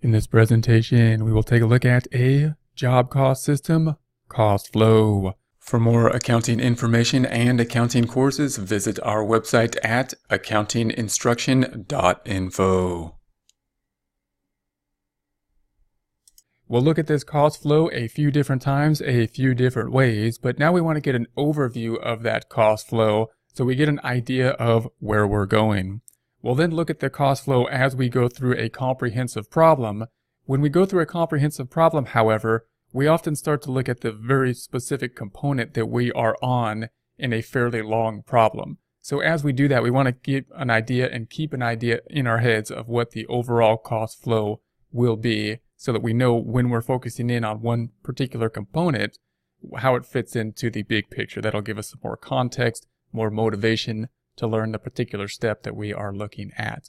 In this presentation, we will take a look at a job cost system, cost flow. For more accounting information and accounting courses, visit our website at accountinginstruction.info. We'll look at this cost flow a few different times, a few different ways, but now we want to get an overview of that cost flow so we get an idea of where we're going. We'll then look at the cost flow as we go through a comprehensive problem. When we go through a comprehensive problem, however, we often start to look at the very specific component that we are on in a fairly long problem. So as we do that, we want to get an idea and keep an idea in our heads of what the overall cost flow will be so that we know when we're focusing in on one particular component, how it fits into the big picture. That'll give us some more context, more motivation to learn the particular step that we are looking at.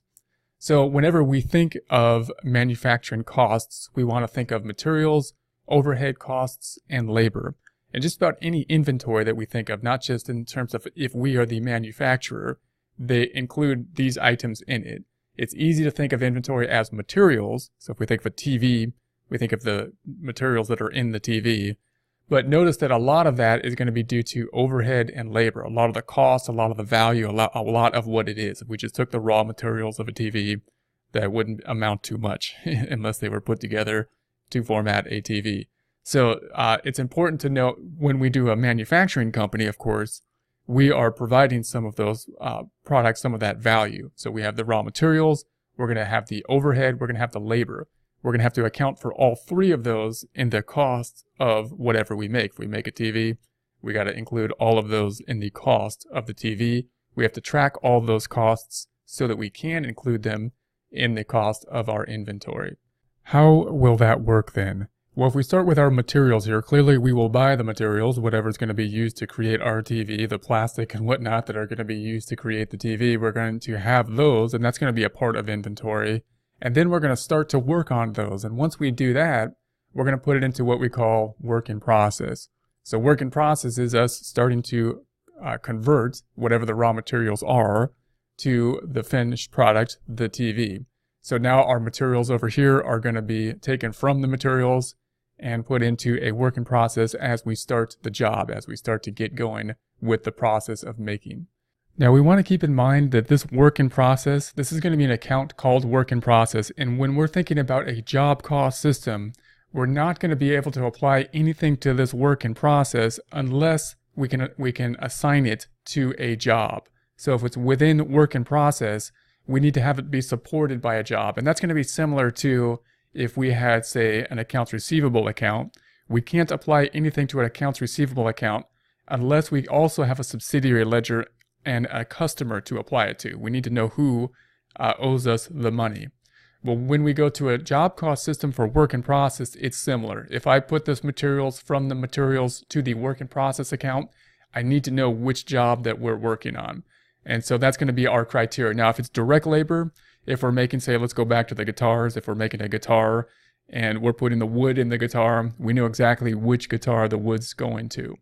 So whenever we think of manufacturing costs, we want to think of materials, overhead costs, and labor. And just about any inventory that we think of, not just in terms of if we are the manufacturer, they include these items in it. It's easy to think of inventory as materials. So if we think of a TV, we think of the materials that are in the TV. But notice that a lot of that is going to be due to overhead and labor. A lot of the cost, a lot of the value, a lot of what it is. If we just took the raw materials of a TV, that wouldn't amount to much unless they were put together to format a TV. So it's important to note when we do a manufacturing company, of course, we are providing some of those products, some of that value. So we have the raw materials, we're going to have the overhead, we're going to have the labor. We're going to have to account for all three of those in the cost of whatever we make. If we make a TV, we got to include all of those in the cost of the TV. We have to track all of those costs so that we can include them in the cost of our inventory. How will that work then? Well, if we start with our materials here, clearly we will buy the materials, whatever's going to be used to create our TV, the plastic and whatnot that are going to be used to create the TV. We're going to have those, and that's going to be a part of inventory. And then we're going to start to work on those. And once we do that, we're going to put it into what we call work in process. So work in process is us starting to convert whatever the raw materials are to the finished product, the TV. So now our materials over here are going to be taken from the materials and put into a work in process as we start the job, as we start to get going with the process of making. Now we want to keep in mind that this work in process, this is going to be an account called work in process. And when we're thinking about a job cost system, we're not going to be able to apply anything to this work in process unless we can assign it to a job. So if it's within work in process, we need to have it be supported by a job. And that's going to be similar to if we had, say, an accounts receivable account. We can't apply anything to an accounts receivable account unless we also have a subsidiary ledger and a customer to apply it to. We need to know who owes us the money. Well, when we go to a job cost system for work in process, it's similar. If I put this materials from the materials to the work in process account, I need to know which job that we're working on. And so that's going to be our criteria. Now, if it's direct labor, if we're making, say, let's go back to the guitars. If we're making a guitar and we're putting the wood in the guitar, we know exactly which guitar the wood's going to.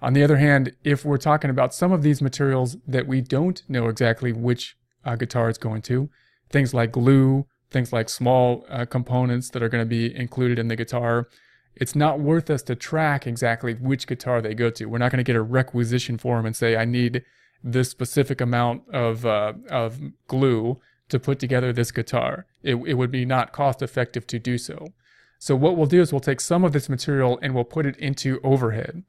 On the other hand, if we're talking about some of these materials that we don't know exactly which guitar it's going to, things like glue, things like small components that are going to be included in the guitar, it's not worth us to track exactly which guitar they go to. We're not going to get a requisition form and say, I need this specific amount of glue to put together this guitar. It would be not cost effective to do so. So what we'll do is we'll take some of this material and we'll put it into overhead.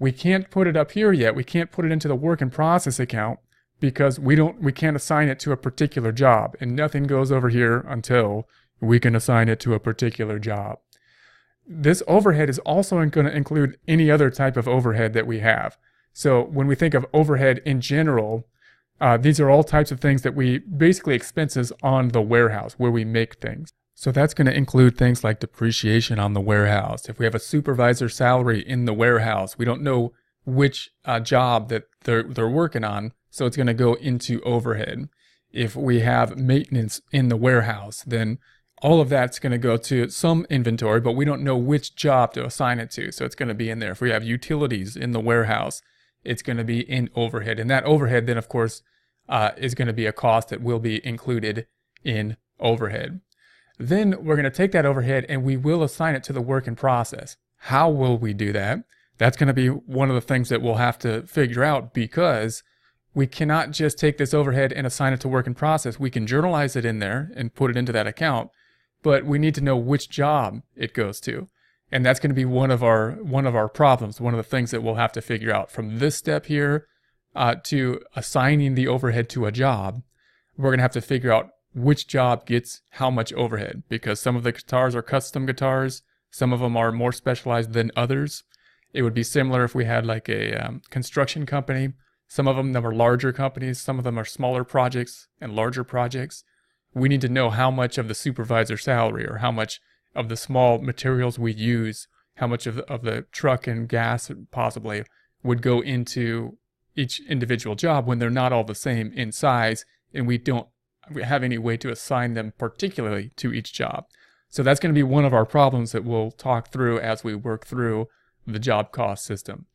We can't put it up here yet. We can't put it into the work in process account because we can't assign it to a particular job, and nothing goes over here until we can assign it to a particular job. This overhead is also going to include any other type of overhead that we have. So when we think of overhead in general, these are all types of things that we basically expenses on the warehouse where we make things. So that's going to include things like depreciation on the warehouse. If we have a supervisor salary in the warehouse, we don't know which job that they're working on, so it's going to go into overhead. If we have maintenance in the warehouse, then all of that's going to go to some inventory, but we don't know which job to assign it to, so it's going to be in there. If we have utilities in the warehouse, it's going to be in overhead. And that overhead then, of course, is going to be a cost that will be included in overhead. Then we're going to take that overhead and we will assign it to the work in process. How will we do that? That's going to be one of the things that we'll have to figure out, because we cannot just take this overhead and assign it to work in process. We can journalize it in there and put it into that account, but we need to know which job it goes to. And that's going to be one of our problems, one of the things that we'll have to figure out. From this step here to assigning the overhead to a job, we're going to have to figure out which job gets how much overhead, because some of the guitars are custom guitars, some of them are more specialized than others. It would be similar if we had like a construction company. Some of them are larger companies, some of them are smaller projects and larger projects. We need to know how much of the supervisor salary, or how much of the small materials we use, how much of the truck and gas possibly would go into each individual job, when they're not all the same in size and we don't have any way to assign them particularly to each job. So that's going to be one of our problems that we'll talk through as we work through the job cost system.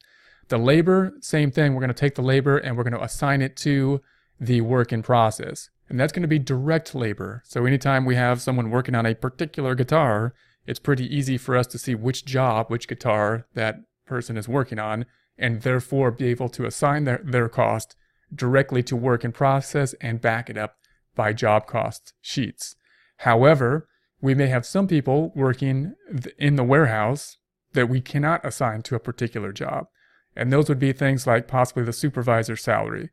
The labor, same thing. We're going to take the labor and we're going to assign it to the work in process. And that's going to be direct labor. So anytime we have someone working on a particular guitar, it's pretty easy for us to see which job, which guitar that person is working on, and therefore be able to assign their cost directly to work in process and back it up by job cost sheets. However, we may have some people working in the warehouse that we cannot assign to a particular job. And those would be things like possibly the supervisor salary,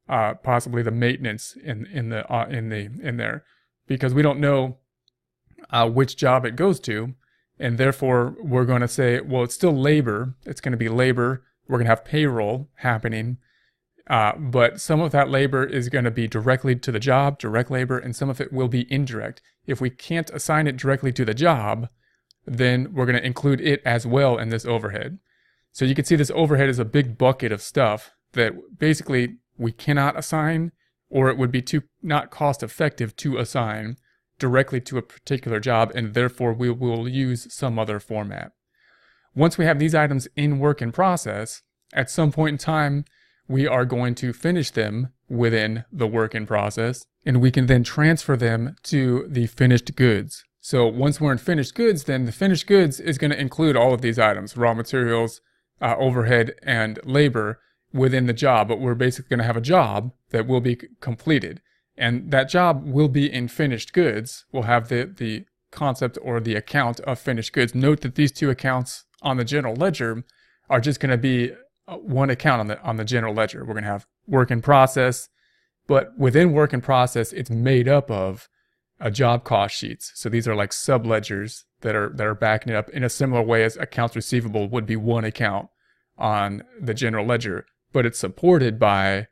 possibly the maintenance in there, because we don't know which job it goes to, and therefore we're going to say, well, it's still labor. It's going to be labor. We're going to have payroll happening, but some of that labor is going to be directly to the job, direct labor, and some of it will be indirect. If we can't assign it directly to the job, then we're going to include it as well in this overhead. So you can see this overhead is a big bucket of stuff that basically we cannot assign, or it would be not cost effective to assign directly to a particular job, and therefore we will use some other format. Once we have these items in work in process, at some point in time, we are going to finish them within the work in process, and we can then transfer them to the finished goods. So once we're in finished goods, then the finished goods is going to include all of these items, raw materials, overhead, and labor within the job. But we're basically going to have a job that will be completed. And that job will be in finished goods. We'll have the concept or the account of finished goods. Note that these two accounts on the general ledger are just going to be one account on the general ledger. We're going to have work in process, but within work in process, it's made up of job cost sheets. So these are like sub ledgers that are backing it up in a similar way as accounts receivable would be one account on the general ledger, but it's supported by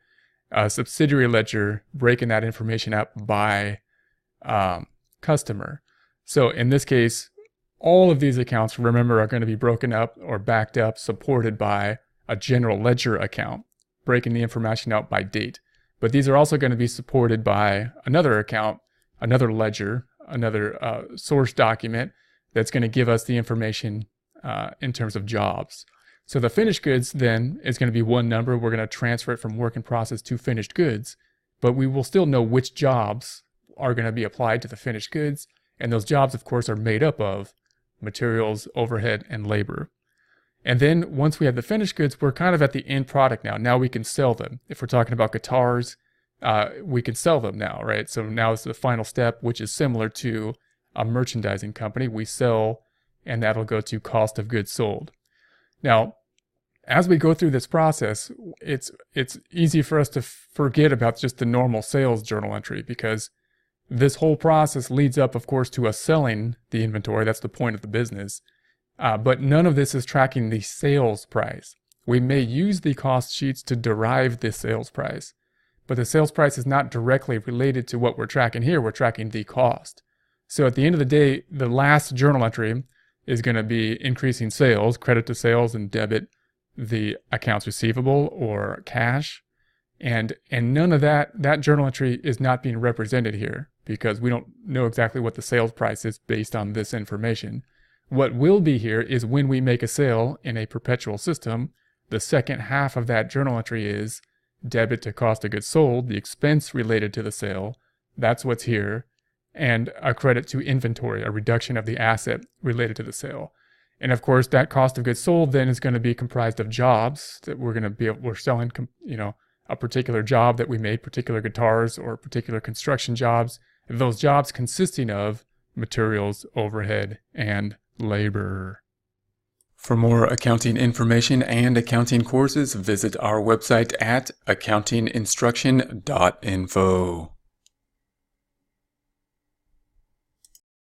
a subsidiary ledger breaking that information up by customer. So in this case, all of these accounts, remember, are going to be broken up or backed up, supported by a general ledger account, breaking the information out by date. But these are also going to be supported by another account, another ledger, another source document that's going to give us the information in terms of jobs. So the finished goods then is going to be one number. We're going to transfer it from work in process to finished goods, but we will still know which jobs are going to be applied to the finished goods. And those jobs, of course, are made up of materials, overhead, and labor. And then once we have the finished goods, we're kind of at the end product now. Now we can sell them. If we're talking about guitars, we can sell them now, right? So now it's the final step, which is similar to a merchandising company. We sell, and that'll go to cost of goods sold. Now, as we go through this process, it's easy for us to forget about just the normal sales journal entry, because this whole process leads up, of course, to us selling the inventory. That's the point of the business. But none of this is tracking the sales price. We may use the cost sheets to derive the sales price, but the sales price is not directly related to what we're tracking here. We're tracking the cost. So at the end of the day, the last journal entry is going to be increasing sales, credit to sales, and debit the accounts receivable or cash. And none of that journal entry is not being represented here, because we don't know exactly what the sales price is based on this information. What will be here is when we make a sale in a perpetual system, the second half of that journal entry is debit to cost of goods sold, the expense related to the sale. That's what's here. and a credit to inventory, a reduction of the asset related to the sale. And of course, that cost of goods sold then is going to be comprised of jobs that we're selling, a particular job that we made, particular guitars or particular construction jobs. Those jobs consisting of materials, overhead, and labor. For more accounting information and accounting courses, visit our website at accountinginstruction.info.